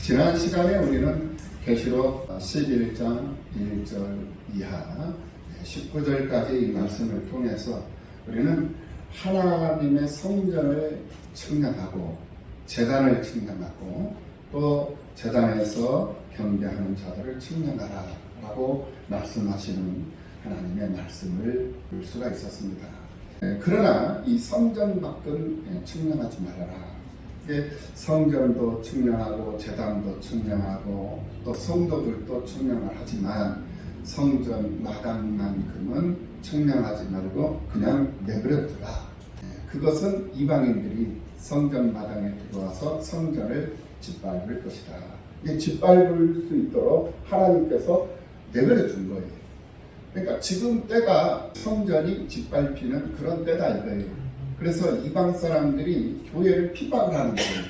지난 시간에 우리는 계시록 11장 1절 이하 19절까지 이 말씀을 통해서 우리는 하나님의 성전을 측량하고 제단을 측량하고 또 제단에서 경배하는 자들을 측량하라 라고 말씀하시는 하나님의 말씀을 볼 수가 있었습니다. 그러나 이 성전 밖은 측량하지 말아라. 성전도 측량하고 제단도 측량하고 또 성도들도 측량을 하지만 성전 마당만큼은 측량하지 말고 그냥 내버려두라. 그것은 이방인들이 성전 마당에 들어와서 성전을 짓밟을 것이다. 이게 짓밟을 수 있도록 하나님께서 내버려 준 거예요. 그러니까 지금 때가 성전이 짓밟히는 그런 때다 이거예요. 그래서 이방 사람들이 교회를 핍박을 하는 거예요.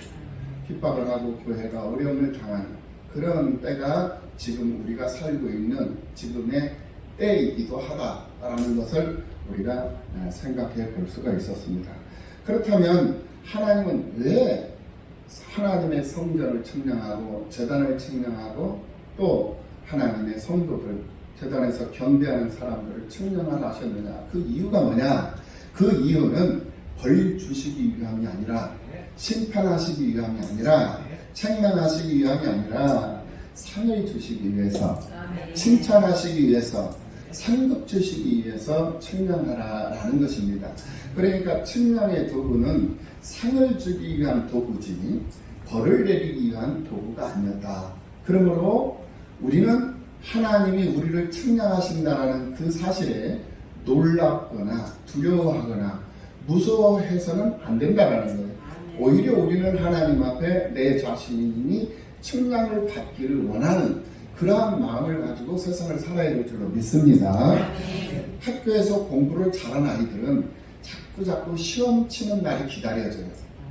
핍박을 하고 교회가 어려움을 당하는 그런 때가 지금 우리가 살고 있는 지금의 때이기도 하다라는 것을 우리가 생각해 볼 수가 있었습니다. 그렇다면 하나님은 왜 하나님의 성전을 측량하고 제단을 측량하고 또 하나님의 성도들 제단에서 경배하는 사람들을 측량하라 하셨느냐? 그 이유가 뭐냐? 그 이유는 벌 주시기 위함이 아니라 심판하시기 위함이 아니라 책망하시기 위함이 아니라 상을 주시기 위해서 칭찬하시기 위해서 상급 주시기 위해서 측량하라라는 것입니다. 그러니까 측량의 도구는 상을 주기 위한 도구지 벌을 내리기 위한 도구가 아니었다. 그러므로 우리는 하나님이 우리를 측량하신다는 그 사실에 놀랍거나 두려워하거나 무서워해서는 안 된다는 거예요. 오히려 우리는 하나님 앞에 내 자신이 측량을 받기를 원하는 그러한 마음을 가지고 세상을 살아야 될 줄로 믿습니다. 학교에서 공부를 잘하는 아이들은 자꾸 시험 치는 날이 기다려져요.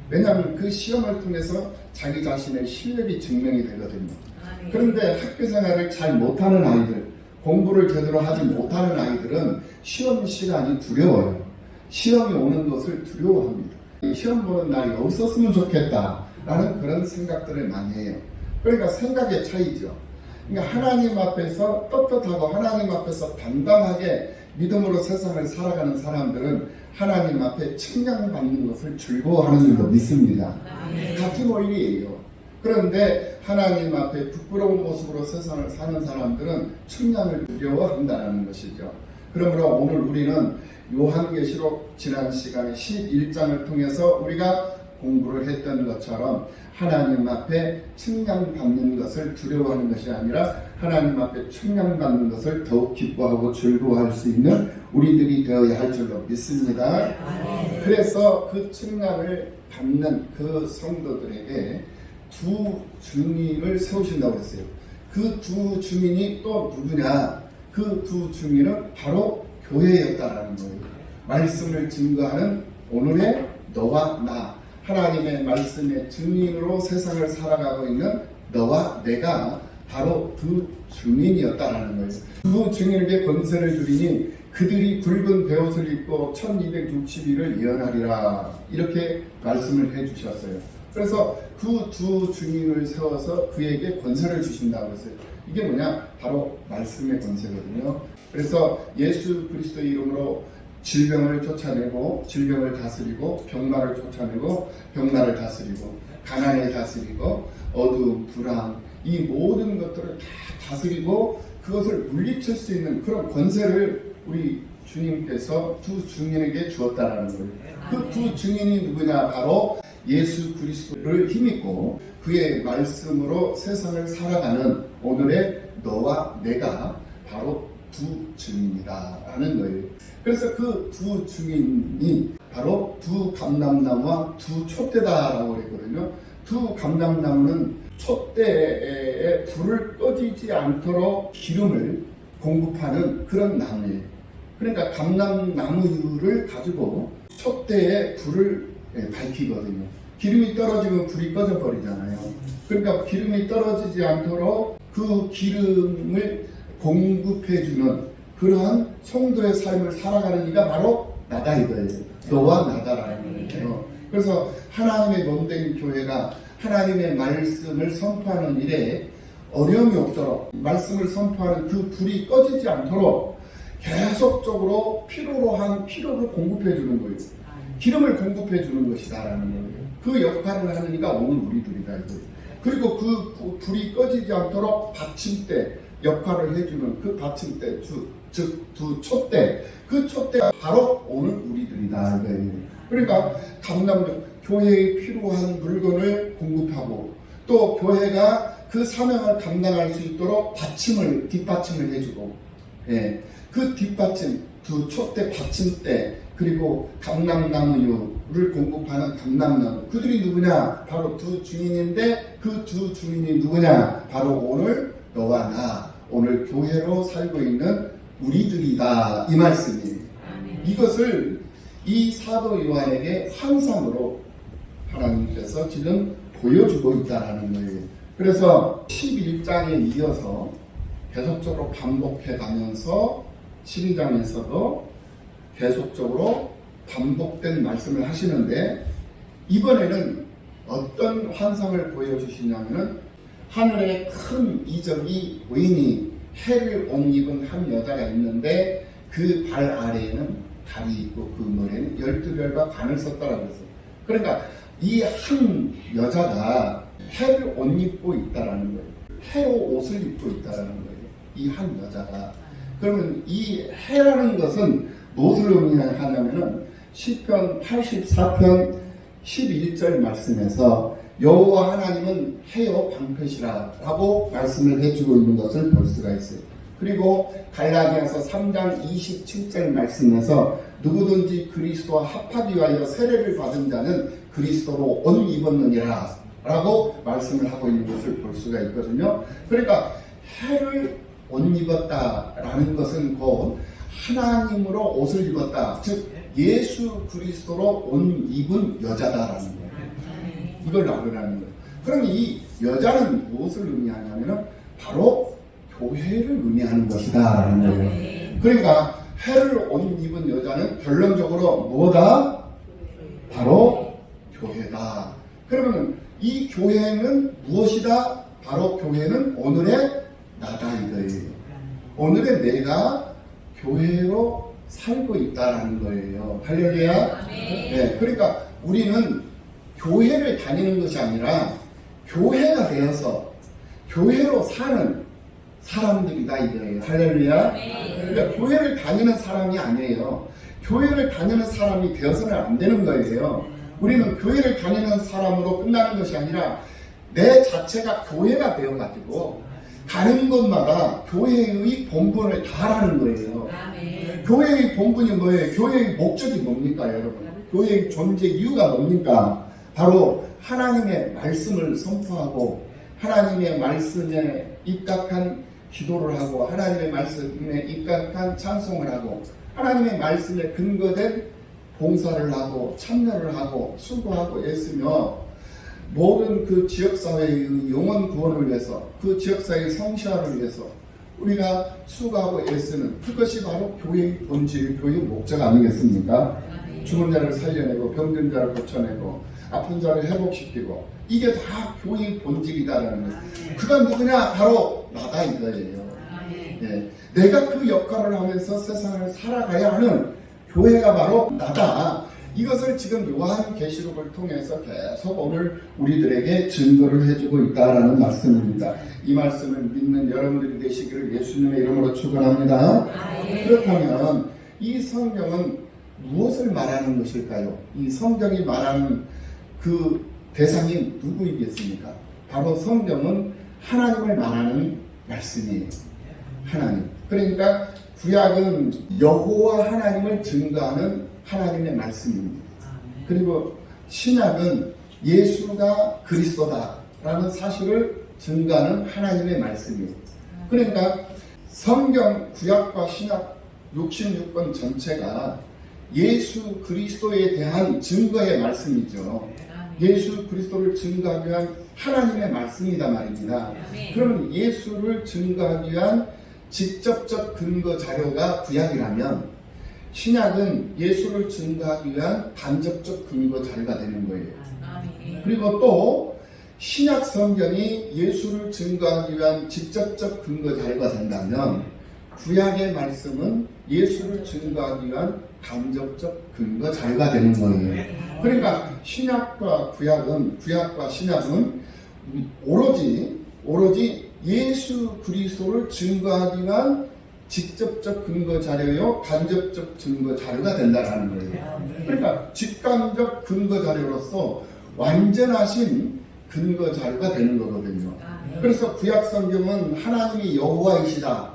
왜냐하면 그 시험을 통해서 자기 자신의 실력이 증명이 되거든요. 그런데 학교 생활을 잘 못하는 아이들, 공부를 제대로 하지 못하는 아이들은 시험 시간이 두려워요. 시험이 오는 것을 두려워합니다. 시험 보는 날이 없었으면 좋겠다라는 그런 생각들을 많이 해요. 그러니까 생각의 차이죠. 그러니까 하나님 앞에서 떳떳하고 하나님 앞에서 당당하게 믿음으로 세상을 살아가는 사람들은 하나님 앞에 측량받는 것을 즐거워하는 줄로 믿습니다. 같은 원리예요. 그런데 하나님 앞에 부끄러운 모습으로 세상을 사는 사람들은 측량을 두려워한다는 것이죠. 그러므로 오늘 우리는 요한계시록 지난 시간에 11장을 통해서 우리가 공부를 했던 것처럼 하나님 앞에 측량받는 것을 두려워하는 것이 아니라 하나님 앞에 측량받는 것을 더욱 기뻐하고 즐거워할 수 있는 우리들이 되어야 할 줄로 믿습니다. 그래서 그 측량을 받는 그 성도들에게 두 증인을 세우신다고 했어요. 그 두 증인이 또 누구냐? 그 두 증인은 바로 교회였다라는 거예요. 말씀을 증거하는 오늘의 너와 나, 하나님의 말씀의 증인으로 세상을 살아가고 있는 너와 내가 바로 그 증인이었다라는 거예요. 그 증인에게 권세를 주리니 그들이 붉은 베옷을 입고 1260일을 예언하리라 이렇게 말씀을 해주셨어요. 그래서 그 두 증인을 세워서 그에게 권세를 주신다고 했어요. 이게 뭐냐? 바로 말씀의 권세거든요. 그래서 예수 그리스도의 이름으로 질병을 쫓아내고 질병을 다스리고 병마를 쫓아내고 병마를 다스리고 가난을 다스리고 어두움, 불안 이 모든 것들을 다 다스리고 그것을 물리칠 수 있는 그런 권세를 우리 주님께서 두 증인에게 주었다라는 거예요. 그 두 증인이 누구냐? 바로 예수 그리스도를 힘입고 그의 말씀으로 세상을 살아가는 오늘의 너와 내가 바로 두 증인이다 라는 거예요. 그래서 그 두 증인이 바로 두 감람나무와 두 촛대다라고 그랬거든요. 두 감람나무는 촛대에 불을 꺼지지 않도록 기름을 공급하는 그런 나무예요. 그러니까 감람나무를 가지고 촛대에 불을 밝히거든요. 기름이 떨어지면 불이 꺼져 버리잖아요. 그러니까 기름이 떨어지지 않도록 그 기름을 공급해주는 그러한 성도의 삶을 살아가는 이가 바로 나다 이거예요. 너와 나다라는 거예요. 그래서 하나님의 몸된 교회가 하나님의 말씀을 선포하는 일에 어려움이 없도록 말씀을 선포하는 그 불이 꺼지지 않도록 계속적으로 필요로 한 피로를 공급해 주는 거예요. 기름을 공급해 주는 것이다라는 거예요. 그 역할을 하는 이가 오늘 우리들이다 이거예요. 그리고 그 불이 꺼지지 않도록 받침대 역할을 해주는 그 받침대 즉 두 촛대, 그 촛대가 바로 오늘 우리들이다 이거예요. 그러니까 교회에 필요한 물건을 공급하고 또 교회가 그 사명을 감당할 수 있도록 뒷받침을 해주고, 예, 그 뒷받침, 두 촛대 받침대, 그리고 감람나무를 공급하는 감람나무, 그들이 누구냐? 바로 두 주인인데 그 두 주인이 누구냐? 바로 오늘 너와 나, 오늘 교회로 살고 있는 우리들이다 이 말씀이에요. 이것을 이 사도 요한에게 환상으로 하나님께서 지금 보여주고 있다는 거예요. 그래서 11장에 이어서 계속적으로 반복해 가면서 12장에서도 계속적으로 반복된 말씀을 하시는데, 이번에는 어떤 환상을 보여주시냐면은 하늘에 큰 이적이 보이니 해를 옷 입은 한 여자가 있는데 그 발 아래에는 달이 있고 그 머리에는 12별과 관을 썼다라고 했어요. 그러니까 이 한 여자가 해를 옷 입고 있다라는 거예요. 해로 옷을 입고 있다라는 거예요. 이 한 여자가. 그러면 이 해라는 것은 무엇을 의미하냐면은 시편 84편 11절 말씀에서 여호와 하나님은 해요 방패시라 라고 말씀을 해주고 있는 것을 볼 수가 있어요. 그리고 갈라디아서 3장 27절 말씀에서 누구든지 그리스도와 합하기 위하여 세례를 받은 자는 그리스도로 옷 입었느니라 라고 말씀을 하고 있는 것을 볼 수가 있거든요. 그러니까 해를 옷 입었다라는 것은 곧 하나님으로 옷을 입었다, 즉 예수 그리스도로 옷 입은 여자다라는 거예요. 이걸 알으라는 거예요. 그럼 이 여자는 무엇을 의미하냐면 바로 교회를 의미하는 것이다라는 거예요. 그러니까 해를 옷 입은 여자는 결론적으로 뭐다? 바로 교회다. 그러면 이 교회는 무엇이다? 바로 교회는 오늘의 나다 이거예요. 오늘의 내가 교회로 살고 있다라는 거예요. 할렐루야. 네, 그러니까 우리는 교회를 다니는 것이 아니라 교회가 되어서 교회로 사는 사람들이다 이거예요. 할렐루야. 그러니까 교회를 다니는 사람이 아니에요. 교회를 다니는 사람이 되어서는 안 되는 거예요. 우리는 교회를 다니는 사람으로 끝나는 것이 아니라 내 자체가 교회가 되어가지고 가는 곳마다 교회의 본분을 다하라는 거예요. 교회의 본분이 뭐예요? 교회의 목적이 뭡니까 여러분? 교회의 존재 이유가 뭡니까? 바로 하나님의 말씀을 선포하고 하나님의 말씀에 입각한 기도를 하고 하나님의 말씀에 입각한 찬송을 하고 하나님의 말씀에 근거된 봉사를 하고 참여를 하고 수고하고 애쓰며 모든 그 지역사회의 영혼 구원을 위해서 그 지역사회의 성시화를 위해서 우리가 수고하고 애쓰는 그것이 바로 교회의 본질, 교회의 목적 아니겠습니까? 죽은 자를 살려내고 병든 자를 고쳐내고 아픈 자를 회복시키고 이게 다 교회의 본질이다라는 거예요. 그가 누구냐? 바로 나다 이거예요. 네. 내가 그 역할을 하면서 세상을 살아가야 하는 교회가 바로 나다. 이것을 지금 요한계시록을 통해서 계속 오늘 우리들에게 증거를 해주고 있다라는 말씀입니다. 이 말씀을 믿는 여러분들이 되시기를 예수님의 이름으로 축원합니다. 그렇다면 이 성경은 무엇을 말하는 것일까요? 이 성경이 말하는 그 대상이 누구이겠습니까? 바로 성경은 하나님을 말하는 말씀이에요. 하나님. 그러니까 구약은 여호와 하나님을 증거하는 하나님의 말씀입니다. 그리고 신약은 예수가 그리스도다라는 사실을 증거하는 하나님의 말씀이에요. 그러니까 성경 구약과 신약 66권 전체가 예수 그리스도에 대한 증거의 말씀이죠. 예수 그리스도를 증거하기 위한 하나님의 말씀이다 말입니다. 그러면 예수를 증거하기 위한 직접적 근거 자료가 구약이라면 신약은 예수를 증거하기 위한 간접적 근거 자료가 되는 거예요. 그리고 또 신약 성경이 예수를 증거하기 위한 직접적 근거 자료가 된다면 구약의 말씀은 예수를 증거하기 위한 간접적 근거 자료가 되는 거예요. 그러니까 구약과 신약은 오로지 예수 그리스도를 증거하기 위한 직접적 근거 자료요, 간접적 증거 자료가 된다는 거예요. 그러니까 직관적 근거 자료로서 완전하신 근거 자료가 되는 거거든요. 그래서 구약 성경은 하나님이 여호와이시다.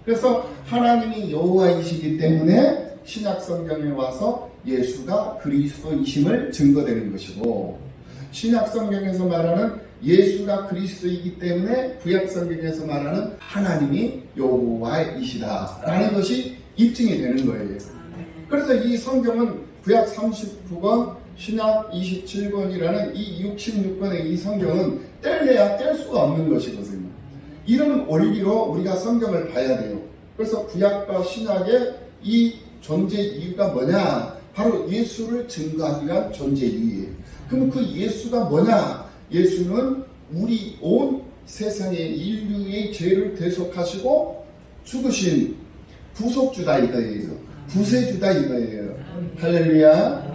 그래서 하나님이 여호와이시기 때문에 신약 성경에 와서 예수가 그리스도이심을 증거되는 것이고, 신약 성경에서 말하는 예수가 그리스도이기 때문에 구약 성경에서 말하는 하나님이 여호와이시다라는 것이 입증이 되는 거예요. 그래서 이 성경은 구약 39권, 신약 27권이라는 이 66권의 이 성경은 뗄래야 뗄 수가 없는 것이거든요. 이런 원리로 우리가 성경을 봐야 돼요. 그래서 구약과 신약의 이 존재 이유가 뭐냐? 바로 예수를 증거하기 위한 존재 이유예요. 그럼 그 예수가 뭐냐? 예수는 우리 온 세상의 인류의 죄를 대속하시고 죽으신 구속주다 이거예요. 구세주다 이거예요. 할렐루야.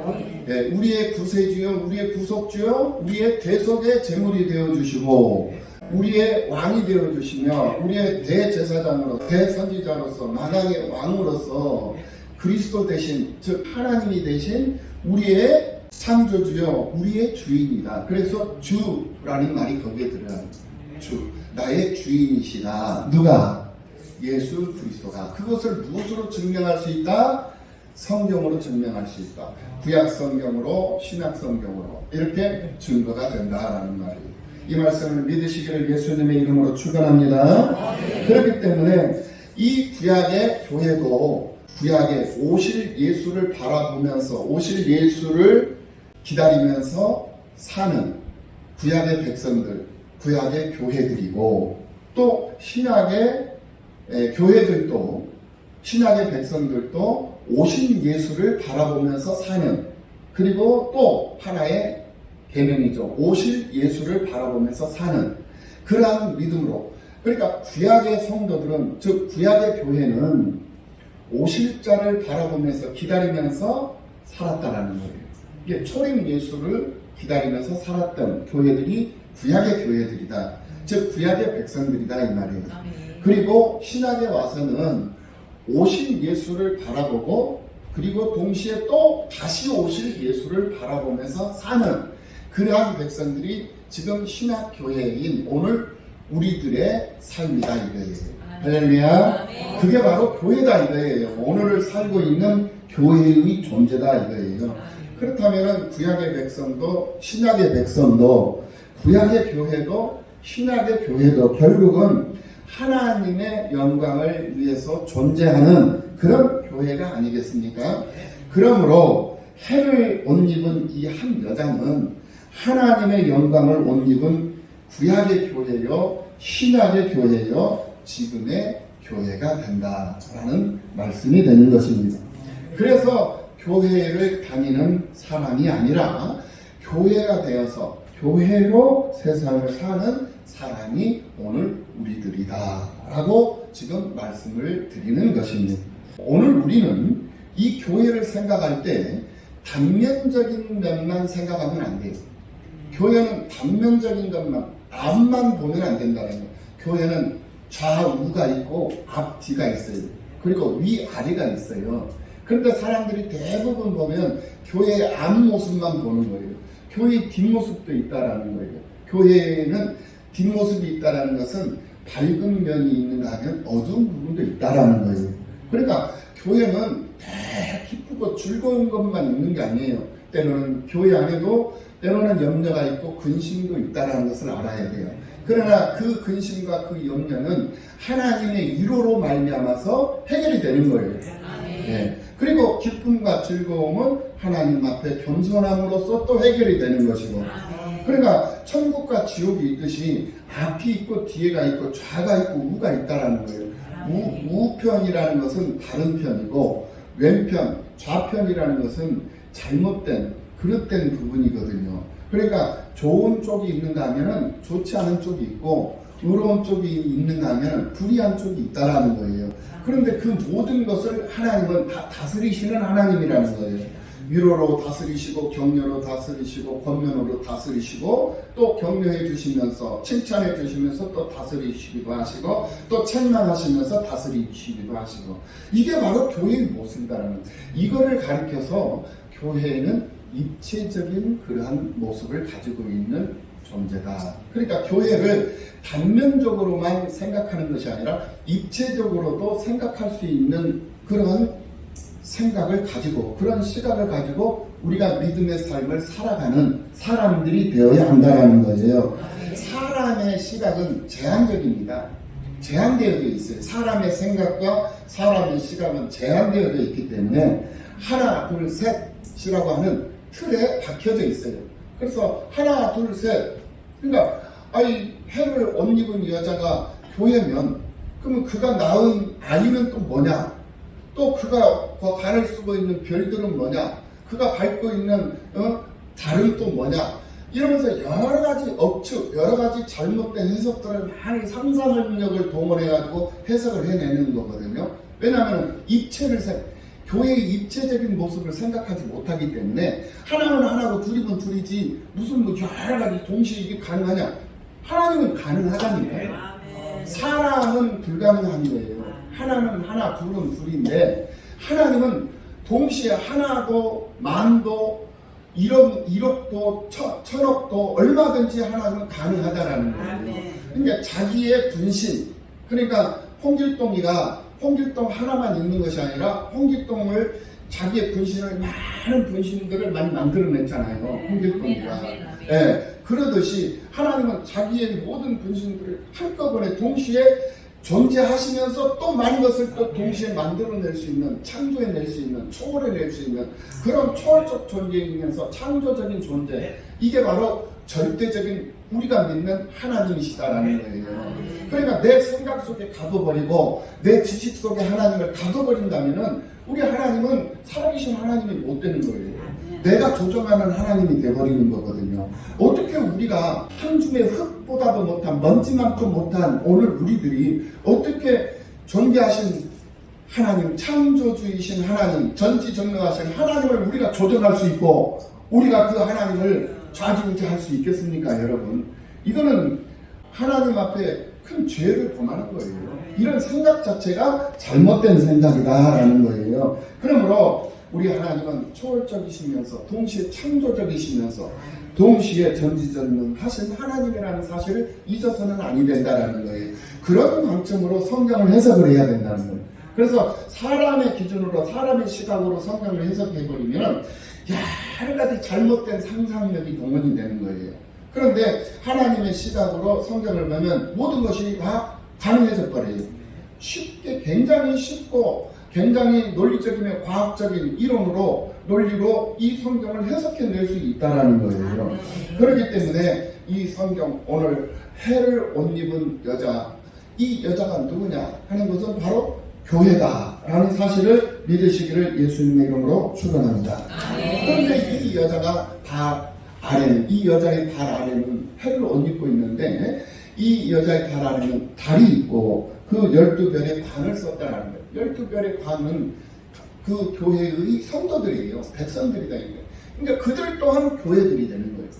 네, 우리의 구세주요, 우리의 구속주요, 우리의 대속의 제물이 되어주시고 우리의 왕이 되어주시며 우리의 대제사장으로 대선지자로서 만왕의 왕으로서 그리스도 대신, 즉 하나님이 대신 우리의 창조주요, 우리의 주인이다. 그래서 주라는 말이 거기에 들어가요. 주, 나의 주인이시다. 누가? 예수 그리스도가. 그것을 무엇으로 증명할 수 있다? 성경으로 증명할 수 있다. 구약 성경으로, 신약 성경으로 이렇게 증거가 된다라는 말이에요. 이 말씀을 믿으시기를 예수님의 이름으로 축원합니다. 그렇기 때문에 이 구약의 교회도 구약에 오실 예수를 바라보면서 오실 예수를 기다리면서 사는 구약의 백성들, 구약의 교회들이고, 또 신약의 교회들도, 신약의 백성들도 오신 예수를 바라보면서 사는, 그리고 또 하나의 계명이죠. 오실 예수를 바라보면서 사는 그러한 믿음으로. 그러니까 구약의 성도들은, 즉 구약의 교회는 오실 자를 바라보면서 기다리면서 살았다라는 거예요. 이게 초림 예수를 기다리면서 살았던 교회들이 구약의 교회들이다. 즉 구약의 백성들이다 이 말이에요. 그리고 신약에 와서는 오신 예수를 바라보고, 그리고 동시에 또 다시 오실 예수를 바라보면서 사는 그러한 백성들이 지금 신약 교회인 오늘 우리들의 삶이다 이거예요. 할렐루야. 그게 바로 교회다 이거예요. 오늘을 살고 있는 교회의 존재다 이거예요. 그렇다면 구약의 백성도 신약의 백성도 구약의 교회도 신약의 교회도 결국은 하나님의 영광을 위해서 존재하는 그런 교회가 아니겠습니까? 그러므로 해를 옷 입은 이 한 여자는 하나님의 영광을 옷 입은 구약의 교회요, 신약의 교회요, 지금의 교회가 된다라는 말씀이 되는 것입니다. 그래서 교회를 다니는 사람이 아니라 교회가 되어서 교회로 세상을 사는 사람이 오늘 우리들이다 라고 지금 말씀을 드리는 것입니다. 오늘 우리는 이 교회를 생각할 때 단면적인 면만 생각하면 안 돼요. 교회는 단면적인 것만, 앞만 보면 안 된다는 거예요. 교회는 좌우가 있고 앞뒤가 있어요. 그리고 위아래가 있어요. 그런데 사람들이 대부분 보면 교회의 앞모습만 보는 거예요. 교회의 뒷모습도 있다라는 거예요. 교회에는 뒷모습이 있다라는 것은 밝은 면이 있는가 하면 어두운 부분도 있다라는 거예요. 그러니까 교회는 다 기쁘고 즐거운 것만 있는 게 아니에요. 때로는 교회 안에도 때로는 염려가 있고 근심도 있다라는 것을 알아야 돼요. 그러나 그 근심과 그 염려는 하나님의 위로로 말미암아서 해결이 되는 거예요. 네. 그리고 기쁨과 즐거움은 하나님 앞에 겸손함으로써 또 해결이 되는 것이고, 그러니까 천국과 지옥이 있듯이 앞이 있고 뒤에가 있고 좌가 있고 우가 있다라는 거예요. 우편이라는 것은 다른 편이고 왼편, 좌편이라는 것은 잘못된, 그릇된 부분이거든요. 그러니까 좋은 쪽이 있는가 하면은 좋지 않은 쪽이 있고 의로운 쪽이 있는가 하면은 불의한 쪽이 있다라는 거예요. 그런데 그 모든 것을 하나님은 다 다스리시는 하나님이라는 거예요. 위로로 다스리시고 격려로 다스리시고 권면으로 다스리시고 또 격려해 주시면서 칭찬해 주시면서 또 다스리시기도 하시고 또 책망하시면서 다스리시기도 하시고 이게 바로 교회의 모습이라는 이거를 가리켜서 교회는 입체적인 그러한 모습을 가지고 있는 존재다. 그러니까 교회를 단면적으로만 생각하는 것이 아니라 입체적으로도 생각할 수 있는 그런 생각을 가지고 그런 시각을 가지고 우리가 믿음의 삶을 살아가는 사람들이 되어야 한다는 거예요. 사람의 시각은 제한적입니다. 제한되어져 있어요. 사람의 생각과 사람의 시각은 제한되어져 있기 때문에 하나, 둘, 셋이라고 하는 틀에 박혀져 있어요. 그래서 하나, 둘, 셋. 그러니까 해를 옷 입은 여자가 교회면 그러면 그가 낳은 아이는 또 뭐냐? 또 그가 발을 쓰고 있는 별들은 뭐냐? 그가 밟고 있는 달은 또 뭐냐? 이러면서 여러 가지 억측, 여러 가지 잘못된 해석들을 많이 상상력을 동원해가지고 해석을 해내는 거거든요. 왜냐하면 교회의 입체적인 모습을 생각하지 못하기 때문에 하나는 하나고 둘이면 둘이지 무슨 여러 가지 동시에 이게 가능하냐? 하나님은 가능하다니까요. 사람은 불가능한 거예요. 하나는 하나, 둘은 둘인데 하나님은 동시에 하나도 만도 1억도 천억도 얼마든지 하나님은 가능하다라는 거예요. 그러니까 자기의 분신, 그러니까 홍길동 하나만 있는 것이 아니라 홍길동을 자기의 분신을 많은 분신들을 많이 만들어냈잖아요. 홍길동이가. 예, 그러듯이 하나님은 자기의 모든 분신들을 한꺼번에 동시에 존재하시면서 또 많은 것을 또 동시에 만들어낼 수 있는, 창조해낼 수 있는, 초월해낼 수 있는 그런 초월적 존재이면서 창조적인 존재, 이게 바로 절대적인 우리가 믿는 하나님이시다라는 거예요. 그러니까 내 생각 속에 가둬버리고 내 지식 속에 하나님을 가둬버린다면은 우리 하나님은 살아계신 하나님이 못 되는 거예요. 내가 조정하는 하나님이 되어버리는 거거든요. 어떻게 우리가 한 줌의 흙보다도 못한 먼지만큼 못한 오늘 우리들이 어떻게 존귀하신 하나님, 창조주이신 하나님, 전지전능하신 하나님을 우리가 조정할 수 있고 우리가 그 하나님을 좌지우지할 수 있겠습니까, 여러분? 이거는 하나님 앞에 큰 죄를 범하는 거예요. 이런 생각 자체가 잘못된 생각이다라는 거예요. 그러므로 우리 하나님은 초월적이시면서 동시에 창조적이시면서 동시에 전지전능하신 하나님이라는 사실을 잊어서는 아니 된다라는 거예요. 그런 관점으로 성경을 해석을 해야 된다는 거예요. 그래서 사람의 기준으로 사람의 시각으로 성경을 해석해버리면 여러 가지 잘못된 상상력이 동원이 되는 거예요. 그런데 하나님의 시각으로 성경을 보면 모든 것이 다 가능해져 버려요. 쉽게, 굉장히 쉽고 굉장히 논리적이며 과학적인 이론으로 논리로 이 성경을 해석해낼 수 있다는 거예요. 그렇기 때문에 이 성경, 오늘 해를 옷 입은 여자, 이 여자가 누구냐 하는 것은 바로 교회다라는 사실을 믿으시기를 예수님의 이름으로 축원합니다. 그런데 이 여자가 이 여자의 발 아래는 해를 옷 입고 있는데 이 여자의 발 아래는 달이 있고 그 12별의 관을 썼다는 거예요. 12별의 관은 그 교회의 성도들이에요. 백성들이 되는 거예요. 그러니까 그들 또한 교회들이 되는 거예요.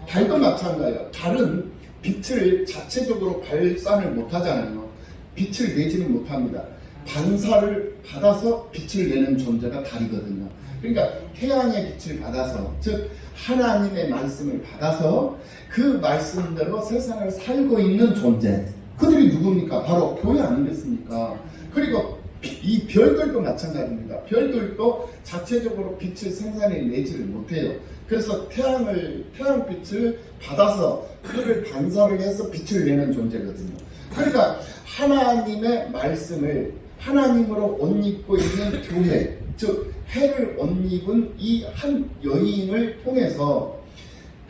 달도 마찬가지예요. 달은 빛을 자체적으로 발산을 못하잖아요. 빛을 내지는 못합니다. 반사를 받아서 빛을 내는 존재가 달이거든요. 그러니까 태양의 빛을 받아서, 즉 하나님의 말씀을 받아서 그 말씀대로 세상을 살고 있는 존재, 그들이 누굽니까? 바로 교회 아니겠습니까? 그리고 이 별들도 마찬가지입니다. 별들도 자체적으로 빛을 생산해내지를 못해요. 그래서 태양빛을 받아서 그를 반사를 해서 빛을 내는 존재거든요. 그러니까 하나님의 말씀을 하나님으로 옷 입고 있는 교회, 즉 해를 옷 입은 이 한 여인을 통해서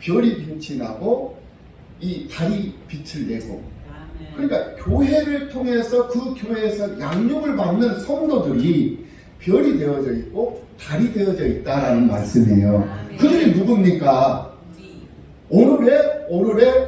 별이 빛이 나고 이 달이 빛을 내고, 그러니까 교회를 통해서 그 교회에서 양육을 받는 성도들이 별이 되어져 있고 달이 되어져 있다라는 말씀이에요. 그들이 누굽니까? 오늘의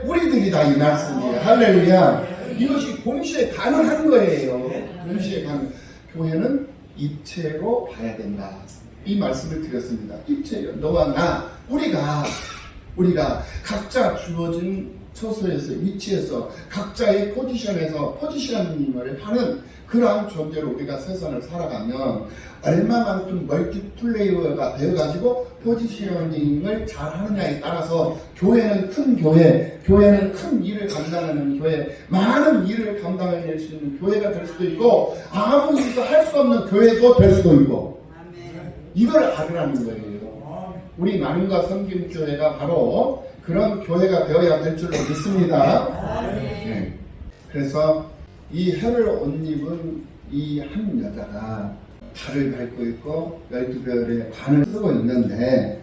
우리들이다 이 말씀이에요. 할렐루야. 이것이 동시에 가능한 거예요. 동시에 가능. 교회는 입체로 봐야 된다. 이 말씀을 드렸습니다. 입체요. 너와 나, 우리가 각자 주어진 처소에서, 위치에서, 각자의 포지셔닝을 하는 그러한 존재로 우리가 세상을 살아가면 얼마만큼 멀티플레이어가 되어가지고 포지셔닝을 잘 하느냐에 따라서 교회는 큰 일을 감당하는 교회, 많은 일을 감당해낼 수 있는 교회가 될 수도 있고, 아무 일도 할 수 없는 교회도 될 수도 있고, 이걸 알으라는 거예요. 우리 나눔과 섬김교회가 바로 그런 교회가 되어야 될 줄로 믿습니다. 네. 그래서 이 해를 옷 입은 이 한 여자가 달을 밟고 있고 12별의 관을 쓰고 있는데,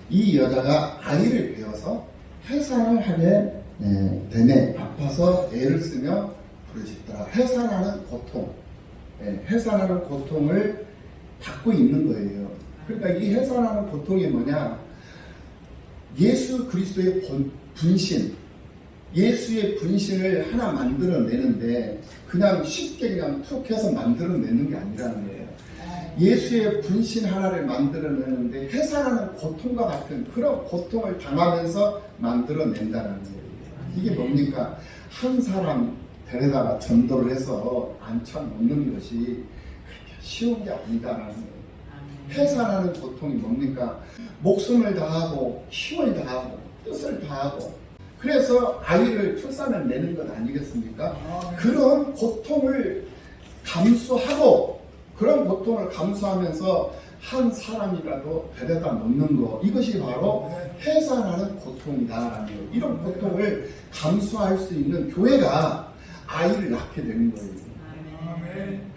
이 여자가 아이를 배워서 해산을 하게 되네. 아파서 애를 쓰며 부르짖더라. 해산하는 고통, 해산하는 고통을 받고 있는 거예요. 그러니까 이 해산하는 고통이 뭐냐? 예수 그리스도의 분신, 예수의 분신을 하나 만들어내는데 그냥 쉽게 그냥 툭 해서 만들어내는 게 아니라는 거예요. 예수의 분신 하나를 만들어내는데 해산하는 고통과 같은 그런 고통을 당하면서 만들어낸다는 거예요. 이게 뭡니까? 한 사람 데려다가 전도를 해서 앉혀놓는 것이 그렇게 쉬운 게 아니다라는 거예요. 해산하는 고통이 뭡니까? 목숨을 다하고 힘을 다하고 뜻을 다하고 그래서 아이를 출산을 내는 것 아니겠습니까? 그런 고통을 감수하고 그런 고통을 감수하면서 한 사람이라도 데려다 놓는 거, 이것이 바로 해산하는 고통이다라는 거예요. 이런 고통을 감수할 수 있는 교회가 아이를 낳게 되는 거예요.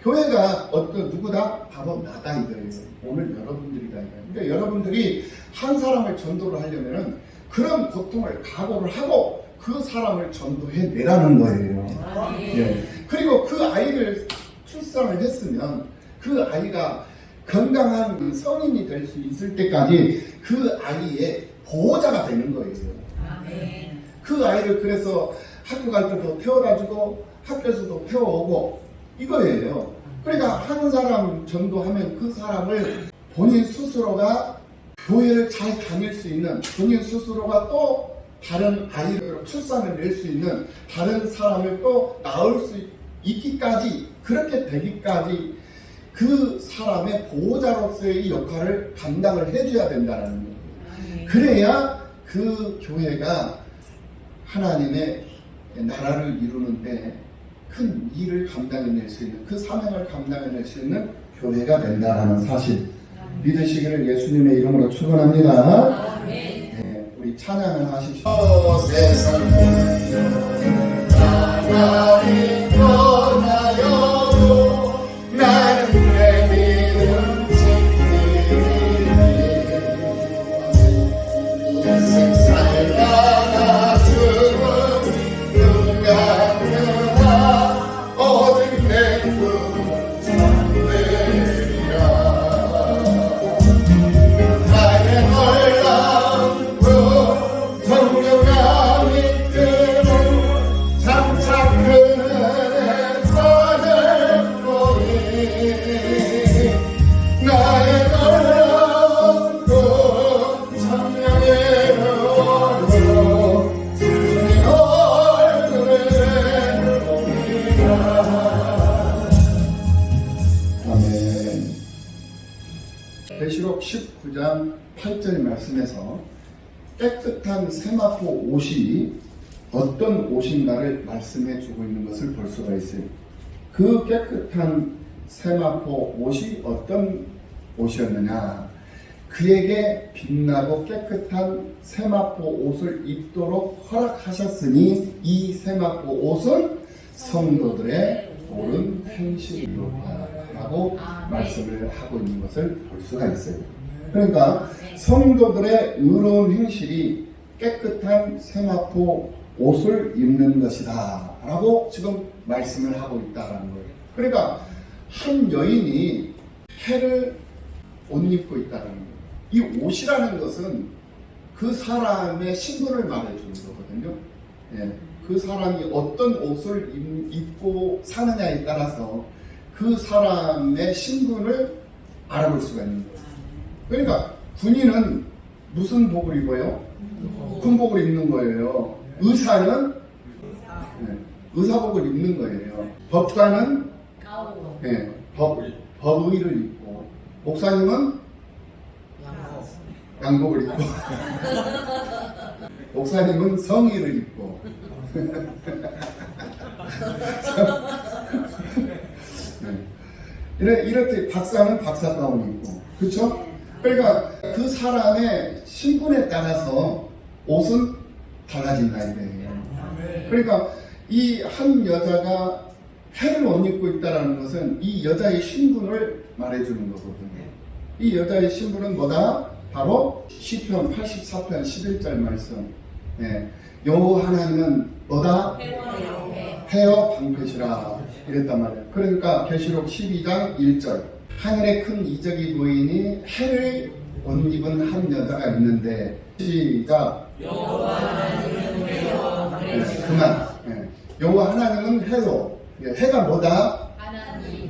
교회가 어떤 누구다? 바로 나다 이거예요. 오늘 여러분들이다 이거예요. 그러니까 여러분들이 한 사람을 전도를 하려면은 그런 고통을 각오를 하고 그 사람을 전도해 내라는 거예요. 예. 그리고 그 아이를 출산을 했으면 그 아이가 건강한 성인이 될 수 있을 때까지 그 아이의 보호자가 되는 거예요. 그 아이를 그래서 학교 갈 때도 태워다주고 학교에서도 태워오고 이거예요. 그러니까 한 사람 전도하면 그 사람을 본인 스스로가 교회를 잘 다닐 수 있는, 본인 스스로가 또 다른 아이를 출산을 낼 수 있는 다른 사람을 또 낳을 수 있기까지, 그렇게 되기까지 그 사람의 보호자로서의 역할을 감당을 해줘야 된다는 거예요. 그래야 그 교회가 하나님의 나라를 이루는데 큰 일을 감당해낼 수 있는, 그 사명을 감당해낼 수 있는 교회가 된다는 사실 믿으시기를 예수님의 이름으로 축원합니다. 네, 우리 찬양을 하십시오. 세상 하나님 떠나요 나는 내 믿음 지키리 인생 살다가 죽음 눈 감으나 어둠 내꿈 계시록 19장 8절 말씀에서 깨끗한 세마포 옷이 어떤 옷인가를 말씀해 주고 있는 것을 볼 수가 있어요. 그 깨끗한 세마포 옷이 어떤 옷이었느냐? 그에게 빛나고 깨끗한 세마포 옷을 입도록 허락하셨으니 이 세마포 옷은 성도들의 옳은 행실이로다 라고 말씀을 하고 있는 것을 볼 수가 있어요. 그러니까 성도들의 의로운 행실이 깨끗한 세마포 옷을 입는 것이다 라고 지금 말씀을 하고 있다는 거예요. 그러니까 한 여인이 해를 옷 입고 있다는 거예요. 이 옷이라는 것은 그 사람의 신분을 말해주는 거거든요. 예, 그 사람이 어떤 옷을 입고 사느냐에 따라서 그 사람의 신분을 알아볼 수가 있는 거예요. 그러니까 군인은 무슨 복을 입어요? 군복을 입는 거예요. 의사는 의사복을 입는 거예요. 법관은 법의를 입고, 목사님은 양복을 입고 목사님은 성의를 입고 이렇게 박사는 박사 가운 입고, 그렇죠? 그러니까 그 사람의 신분에 따라서 옷은 달라진다 이거예요. 그러니까 이 한 여자가 해를 옷 입고 있다는 것은 이 여자의 신분을 말해주는 거거든요. 이 여자의 신분은 뭐다? 바로 시편 84편 11절 말씀. 여호와 하나님은 뭐다? 해여 방패시라 이랬단 말이에요. 그러니까 계시록 12장 1절, 하늘에 큰 이적이 보이니 해를 옷 입은 한 여자가 있는데, 시작. 여호와 하나님은 해여 방패시라. 그만. 여호와 하나님은 해요. 해가 뭐다?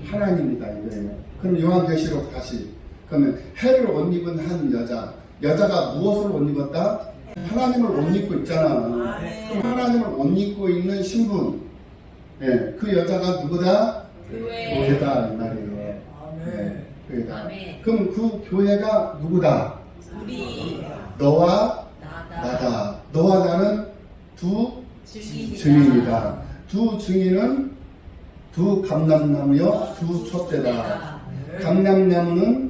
하나님이다 이거예요. 그럼 요한계시록 다시. 그러면 해를 옷 입은 한 여자가 무엇을 옷 입었다? 하나님을 옷 입고 있잖아. 그럼 하나님을 옷 입고 있는 신분, 그 여자가 누구다? 교회다 이 말이에요. 교회다. 그럼 그 교회가 누구다? 우리. 너와 나다. 너와 나는 두 증인이다. 두 증인은 두 감람나무여 두 촛대다. 감람나무는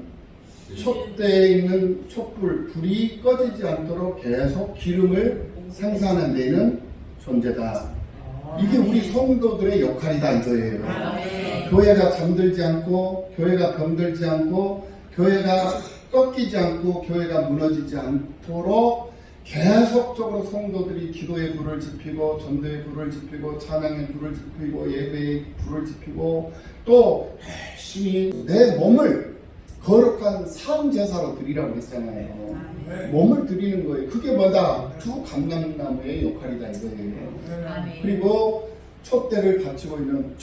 촛대에 있는 촛불, 불이 꺼지지 않도록 계속 기름을 생산하는 데 있는 존재다. 이게 우리 성도들의 역할이다 이거예요. 교회가 잠들지 않고, 교회가 병들지 않고, 교회가 꺾이지 않고, 교회가 무너지지 않도록 계속적으로 성도들이 기도의 불을 지피고, 전도의 불을 지피고, 찬양의 불을 지피고, 예배의 불을 지피고, 또 열심히 내 몸을 거룩한 삶제사로 드리라고 했잖아요. 몸을 드리는 거예요. 그게 뭐다? 두 감람나무의 역할이다 이거예요. 그리고 촛대를 받치고 있는,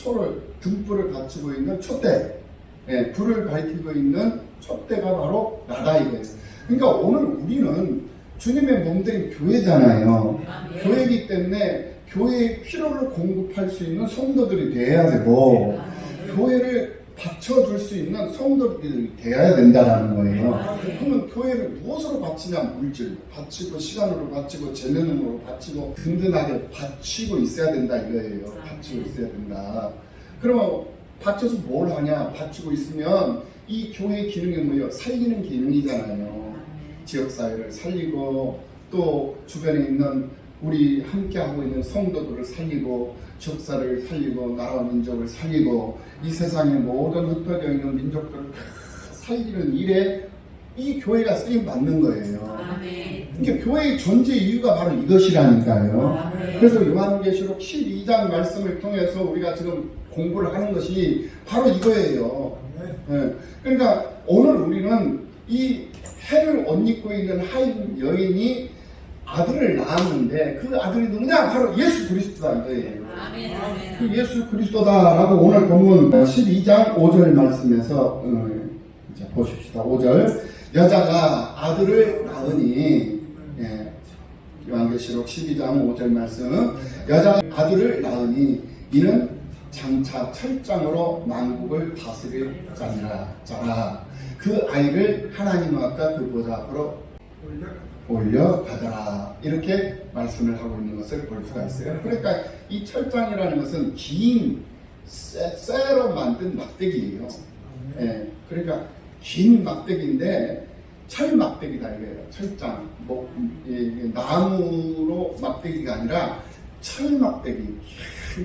등불을 받치고 있는 촛대, 불을 밝히고 있는 촛대가 바로 나다 이거예요. 그러니까 오늘 우리는 주님의 몸된 교회잖아요. 교회이기 때문에 교회의 필요를 공급할 수 있는 성도들이 돼야 되고, 교회를 받쳐줄 수 있는 성도들이 되어야 된다는 거예요. 그러면 교회를 무엇으로 바치냐? 물질 바치고, 시간으로 바치고, 재능으로 바치고, 든든하게 바치고 있어야 된다 이거예요. 바치고 있어야 된다. 그러면 바쳐서 뭘 하냐? 바치고 있으면 이 교회의 기능이 뭐예요? 살리는 기능이잖아요. 지역사회를 살리고, 또 주변에 있는 우리 함께하고 있는 성도들을 살리고, 적사를 살리고, 나라와 민족을 살리고, 이 세상의 모든 흩어져 있는 민족들을 살리는 일에 이 교회가 쓰임받는 거예요. 그러니까 교회의 존재 이유가 바로 이것이라니까요. 그래서 요한계시록 12장 말씀을 통해서 우리가 지금 공부를 하는 것이 바로 이거예요. 그러니까 오늘 우리는 이 해를 옷 입고 있는 한 여인이 아들을 낳았는데, 그 아들이 누구냐? 바로 예수 그리스도다 이거예요. 그 예수 그리스도다라고 오늘 본문 12장 5절 말씀에서 이제 보십시다. 5절, 여자가 아들을 낳으니, 요한계시록 12장 5절 말씀, 여자가 아들을 낳으니 이는 장차 철장으로 만국을 다스릴 자라. 그 아이를 하나님 앞과 그 보좌 앞으로 올려가더라. 이렇게 말씀을 하고 있는 것을 볼 수가 있어요. 그러니까 이 철장이라는 것은 긴 쇠로 만든 막대기예요. 그러니까 긴 막대기인데 철 막대기다 이거예요. 철장. 나무로 막대기가 아니라 철 막대기.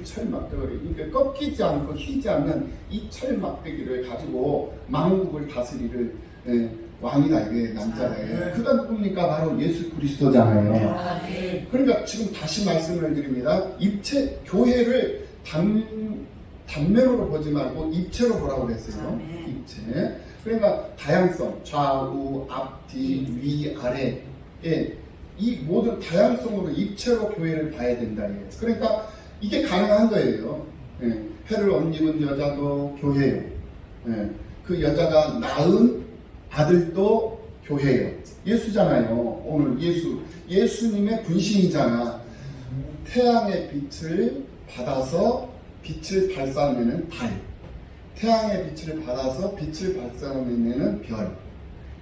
철 막대기. 그러니까 꺾이지 않고 휘지 않는 이 철 막대기를 가지고 만국을 다스리를 왕이다 이게 남자예요. 그가 누굽니까? 바로 예수 그리스도잖아요. 그러니까 지금 다시 말씀을 드립니다. 교회를 단면으로 보지 말고 입체로 보라고 그랬어요. 입체. 그러니까 다양성, 좌우, 앞, 뒤, 위, 아래에 이 모든 다양성으로 입체로 교회를 봐야 된다. 그러니까 이게 가능한 거예요. 예, 해를 옷 입은 여자도 교회예요. 예, 그 여자가 낳은 아들도 교회예요. 예수잖아요. 오늘 예수님의 분신이잖아. 태양의 빛을 받아서 빛을 발산하는 달, 태양의 빛을 받아서 빛을 발산하는 별,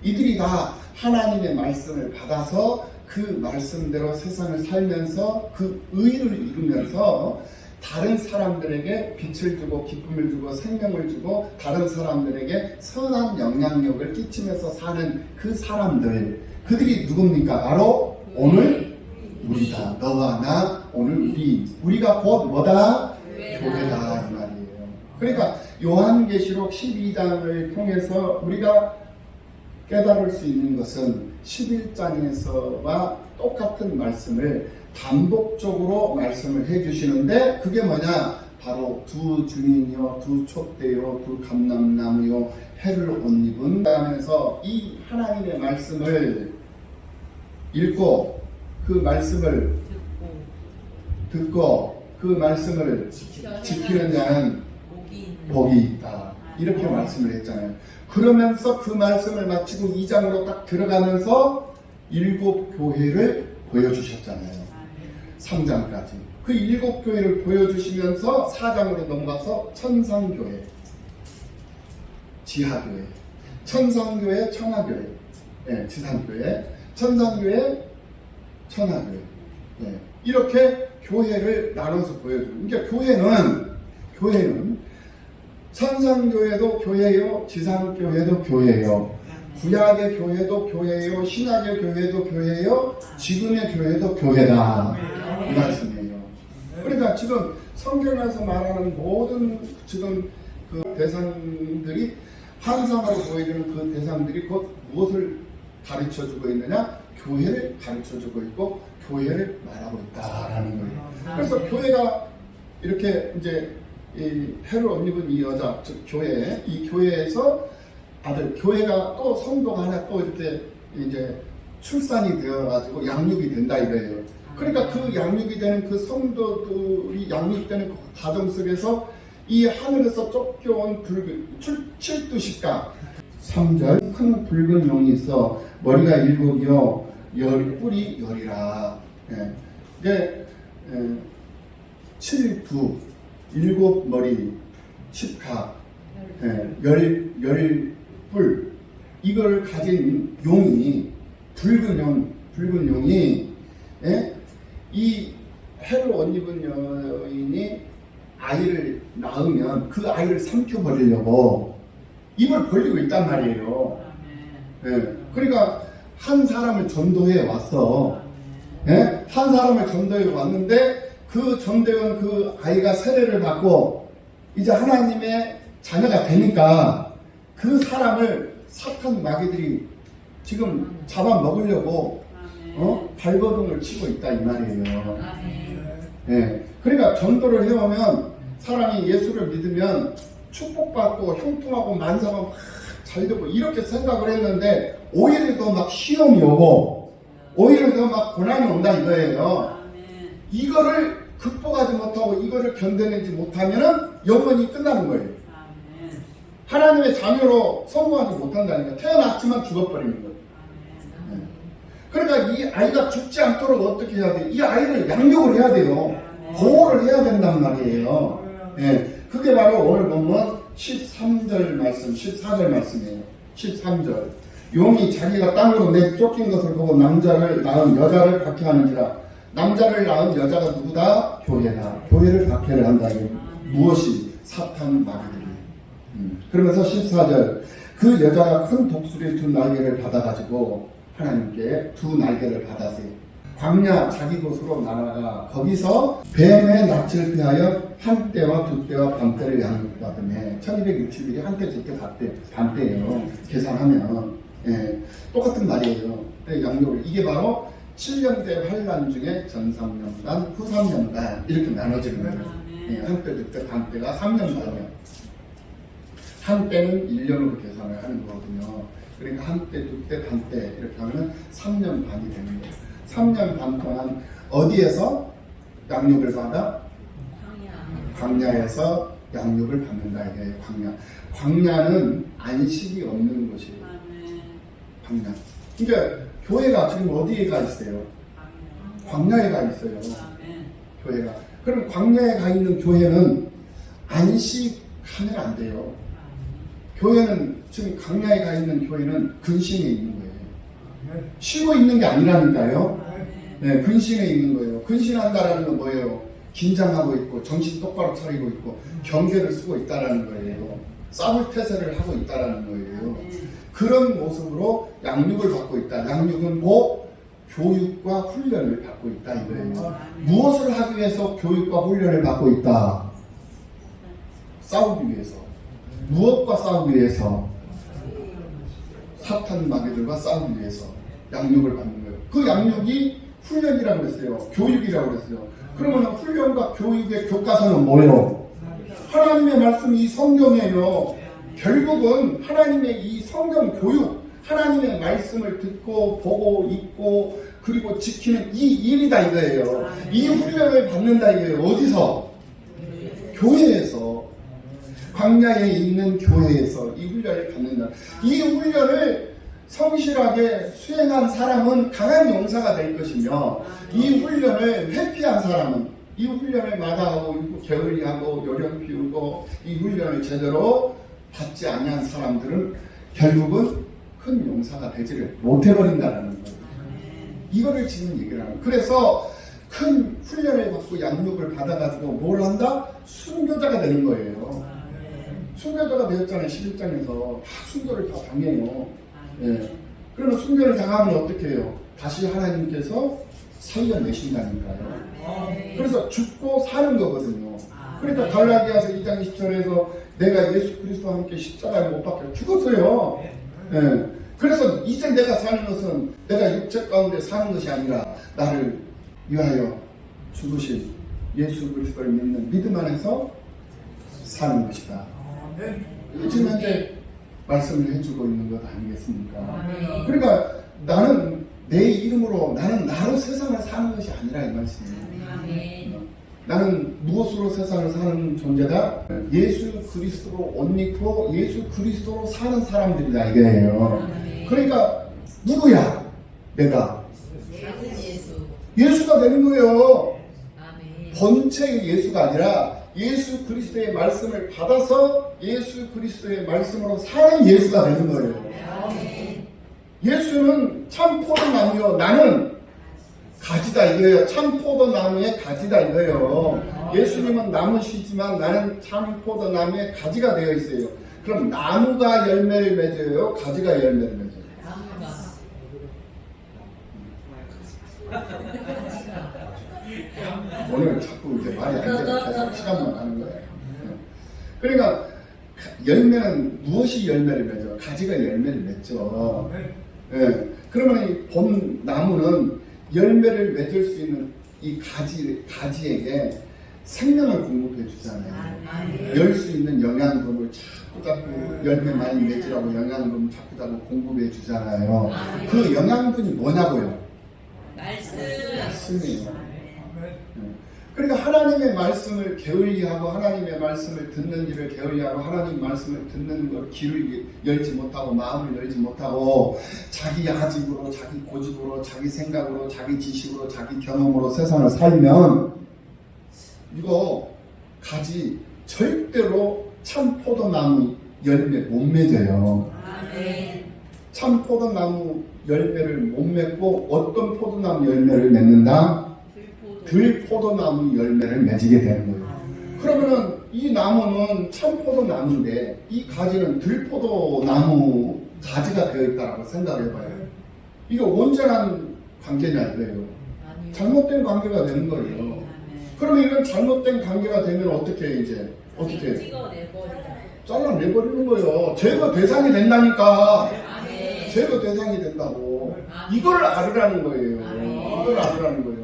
이들이 다 하나님의 말씀을 받아서 그 말씀대로 세상을 살면서 그 의를 이루면서 다른 사람들에게 빛을 주고 기쁨을 주고 생명을 주고 다른 사람들에게 선한 영향력을 끼치면서 사는 그 사람들, 그들이 누굽니까? 바로 오늘 우리다. 너와 나, 오늘 우리가 곧 뭐다? 교회다 이 말이에요. 그러니까 요한계시록 12장을 통해서 우리가 깨달을 수 있는 것은 11장에서와 똑같은 말씀을 반복적으로 말씀을 해주시는데, 그게 뭐냐? 바로 두 증인이요, 두 촛대요, 두 감람나무요, 해를 옷 입은 하면서 이 하나님의 말씀을 읽고 그 말씀을 듣고 그 말씀을 지키는 자는 복이 있다. 이렇게 말씀을 했잖아요. 그러면서 그 말씀을 마치고 2장으로 딱 들어가면서 7 교회를 보여주셨잖아요. 3장까지. 그 7 교회를 보여주시면서 4장으로 넘어가서 천상교회, 지하교회, 천상교회, 천하교회, 네, 지상교회, 천상교회, 천하교회. 네, 이렇게 교회를 나눠서 보여줘요. 그러니까 교회는 천상교회도 교회요, 지상교회도 교회요, 구약의 교회도 교회요, 신약의 교회도 교회요, 지금의 교회도 교회다. 이 말씀이에요. 그러니까 지금 성경에서 말하는 모든 지금 그 대상들이 환상으로 보여주는 그 대상들이 곧 무엇을 가르쳐주고 있느냐? 교회를 가르쳐주고 있고 교회를 말하고 있다라는 거예요. 그래서 교회가 이렇게 이제 이 해를 옷 입은 이 여자, 즉 교회, 이 교회에서 교회가 또 성도가 하나 또 이렇게 이제 출산이 되어가지고 양육이 된다 이거예요. 그러니까 그 양육이 되는 그 성도들이 양육되는 그 과정 속에서 이 하늘에서 쫓겨온 붉은 칠두식가 3절 큰 붉은 용이 있어 머리가 7이요 뿔이 10이라. 이게 7두 7머리 10각 10뿔 이걸 가진 용이 붉은 용이 이 해를 옷 입은 여인이 아이를 낳으면 그 아이를 삼켜버리려고 입을 벌리고 있단 말이에요. 그러니까 한 사람을 전도해 왔어. 한 사람을 전도해 왔는데 그 전도한 그 아이가 세례를 받고 이제 하나님의 자녀가 되니까 그 사람을 사탄 마귀들이 지금 잡아먹으려고 발버둥을 치고 있다 이 말이에요. 그러니까 전도를 해오면 사람이 예수를 믿으면 축복받고 형통하고 만사가 막 잘 되고 이렇게 생각을 했는데 오히려 더 막 시험이 오고 오히려 더 막 고난이 온다 이거예요. 이거를 극복하지 못하고 이거를 견뎌내지 못하면 영원히 끝나는 거예요. 하나님의 자녀로 성공하지 못한다니까. 태어났지만 죽어버리는 거예요. 그러니까 이 아이가 죽지 않도록 어떻게 해야 돼요? 이 아이를 양육을 해야 돼요. 보호를 해야 된단 말이에요. 그게 바로 오늘 보면 13절 말씀, 14절 말씀이에요. 13절. 용이 자기가 땅으로 내쫓긴 것을 보고 남자를 낳은 여자를 박해하는지라. 남자를 낳은 여자가 누구다? 교회다. 교회를 박해를 한다. 무엇이? 사탄 마귀들이. 그러면서 14절. 그 여자가 큰 독수리의 2 날개를 받아가지고 하나님께 2 날개를 받아서 광야 자기 곳으로 나아가 거기서 뱀의 낯을 피하여 한때와 2때와 반때를 양육받으며 1260일이 한때, 2때, 반때예요. 계산하면 똑같은 말이에요. 양육을 이게 바로 7년대 환란 중에 전 3년간, 후 3년간 이렇게 나눠지는 거예요. 한때, 2때, 반때가 3년간이에요. 한때는 1년으로 계산을 하는 거거든요. 그러니까 한때, 2때, 반때 이렇게 하면 3년 반이 되는 거예요. 3년 반 동안 어디에서 양육을 받아? 광야에서 양육을 받는다. 이게 광야. 광야는 안식이 없는 곳이에요. 광야. 그러니까 교회가 지금 어디에 가 있어요? 광야에 가 있어요. 교회가. 그럼 광야에 가 있는 교회는 안식하면 안 돼요. 교회는 지금 광야에 가 있는 교회는 근심에 있는 거예요. 쉬고 있는 게 아니라니까요. 네, 근심에 있는 거예요. 근심한다라는 건 뭐예요? 긴장하고 있고 정신 똑바로 차리고 있고 경계를 쓰고 있다라는 거예요. 싸울 태세를 하고 있다라는 거예요. 그런 모습으로 양육을 받고 있다. 양육은 뭐 교육과 훈련을 받고 있다 이거예요. 무엇을 하기 위해서 교육과 훈련을 받고 있다? 싸우기 위해서. 무엇과 싸우기 위해서? 사탄 마귀들과 싸우기 위해서 양육을 받는 거예요. 그 양육이 훈련이라고 그랬어요. 교육이라고 그랬어요. 그러면 훈련과 교육의 교과서는 뭐예요? 하나님의 말씀이 이 성경이에요. 결국은 하나님의 이 성경 교육, 하나님의 말씀을 듣고 보고 읽고 그리고 지키는 이 일이다 이거예요. 이 훈련을 받는다 이거예요. 어디서? 교회에서. 광야에 있는 교회에서 이 훈련을 받는다. 이 훈련을 성실하게 수행한 사람은 강한 용사가 될 것이며 이 훈련을 회피한 사람은 이 훈련을 마다하고 게을리하고 요령 피우고 이 훈련을 제대로 받지 않은 사람들은 결국은 큰 용사가 되지를 못해버린다는 거예요. 이거를 지금 얘기를 하는 거예요. 그래서 큰 훈련을 받고 양육을 받아가지고 뭘 한다? 순교자가 되는 거예요. 순교자가 되었잖아요. 11장에서 다 순교를 다 당해요. 예. 그러면 순교를 당하면 어떻게 해요? 다시 하나님께서 살려내신다니까요. 그래서 죽고 사는 거거든요. 그러니까 갈라디아서 2장 20절에서 내가 예수 그리스도와 함께 십자가에 못 박혀 죽었어요. 예. 그래서 이제 내가 사는 것은 내가 육체 가운데 사는 것이 아니라 나를 위하여 죽으신 예수 그리스도를 믿는 믿음 안에서 사는 것이다. 지금 현재 말씀을 해주고 있는 것 아니겠습니까? 그러니까 나는 내 이름으로 나는 나로 세상을 사는 것이 아니라 이 말씀이에요. 나는 무엇으로 세상을 사는 존재다? 예수 그리스도로 옷 입고 예수 그리스도로 사는 사람들이다 이거예요. 그러니까 누구야? 내가 예수가 되는 거예요. 본체의 예수가 아니라 예수 그리스도의 말씀을 받아서 예수 그리스도의 말씀으로 사는 예수가 되는 거예요. 예수는 참 포도나무요 나는 가지다 이거예요. 참 포도나무의 가지다 이거예요. 예수님은 나무시지만 나는 참 포도나무의 가지가 되어 있어요. 그럼 나무가 열매를 맺어요? 가지가 열매를 맺어요? 오늘 자꾸 이제 말이 안 되니까 시간만 가는 거예요. 그러니까 열매는 무엇이 열매를 맺어? 가지가 열매를 맺죠. 예. 그러면 이 본 나무는 열매를 맺을 수 있는 이 가지에게 생명을 공급해 주잖아요. 열 수 있는 영양분을 자꾸 열매 많이 맺으라고 영양분을 자꾸 공급해 주잖아요. 그 영양분이 뭐냐고요? 말씀이에요. 그러니까 하나님의 말씀을 게을리하고 하나님의 말씀을 듣는 일을 게을리하고 하나님 말씀을 듣는 걸 귀를 열지 못하고 마음을 열지 못하고 자기 아집으로 자기 고집으로 자기 생각으로 자기 지식으로 자기 경험으로 세상을 살면 이거 가지 절대로 참 포도나무 열매 못 맺어요. 참 포도나무 열매를 못 맺고 어떤 포도나무 열매를 맺는다? 들포도나무 열매를 맺게 되는 거예요. 그러면은 이 나무는 참포도나무인데 이 가지는 들포도나무 가지가 되어 있다고 생각해봐요. 이게 온전한 관계냐 이거예요. 잘못된 관계가 되는 거예요. 그러면 이런 잘못된 관계가 되면 어떻게 이제 어떻게 잘라내버리는 거예요. 제거 대상이 된다니까. 제거 대상이 된다고. 이걸 알으라는 거예요. 이걸 알으라는 거예요.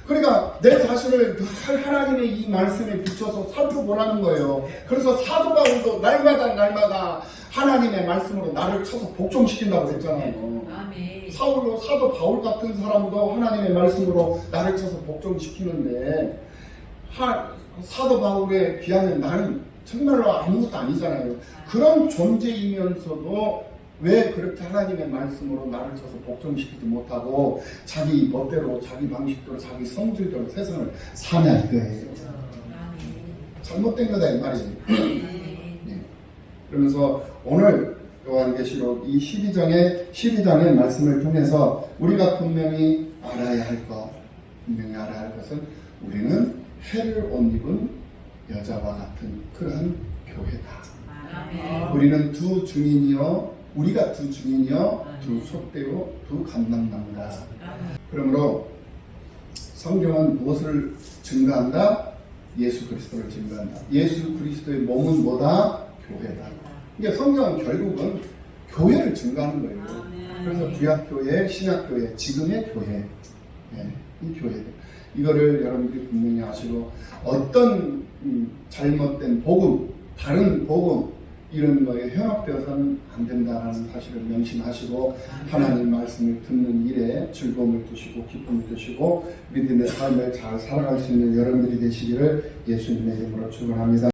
그러니까 내 자신을 늘 하나님의 이 말씀에 비춰서 살펴보라는 거예요. 그래서 사도 바울도 날마다 하나님의 말씀으로 나를 쳐서 복종시킨다고 했잖아요. 아멘. 사도 바울 같은 사람도 하나님의 말씀으로 나를 쳐서 복종시키는데 사도 바울에 비하면 나는 정말로 아무것도 아니잖아요. 그런 존재이면서도 왜 그렇게 하나님의 말씀으로 나를 쳐서 복종시키지 못하고 자기 멋대로 자기 방식대로 자기 성질대로 세상을 사냐 이거예요. 잘못된 거다 이 말이에요. 네. 그러면서 오늘 요한계시록 이 12장의 말씀을 통해서 우리가 분명히 알아야 할 것은 우리는 해를 옷 입은 여자와 같은 그러한 교회다. 우리는 우리가 두 증인이요 두 촛대요 두 감람나무다. 그러므로 성경은 무엇을 증거한다? 예수 그리스도를 증거한다. 예수 그리스도의 몸은 뭐다? 교회다. 그러니까 성경은 결국은 교회를 증거하는 거예요. 그래서 구약교회, 신약교회, 지금의 교회, 이 교회들. 이거를 여러분들이 분명히 아시고 어떤 잘못된 복음, 다른 복음 이런 거에 현혹되어서는 안 된다는 사실을 명심하시고 하나님 말씀을 듣는 일에 즐거움을 두시고 기쁨을 두시고 믿음의 삶을 잘 살아갈 수 있는 여러분들이 되시기를 예수님의 이름으로 축원합니다.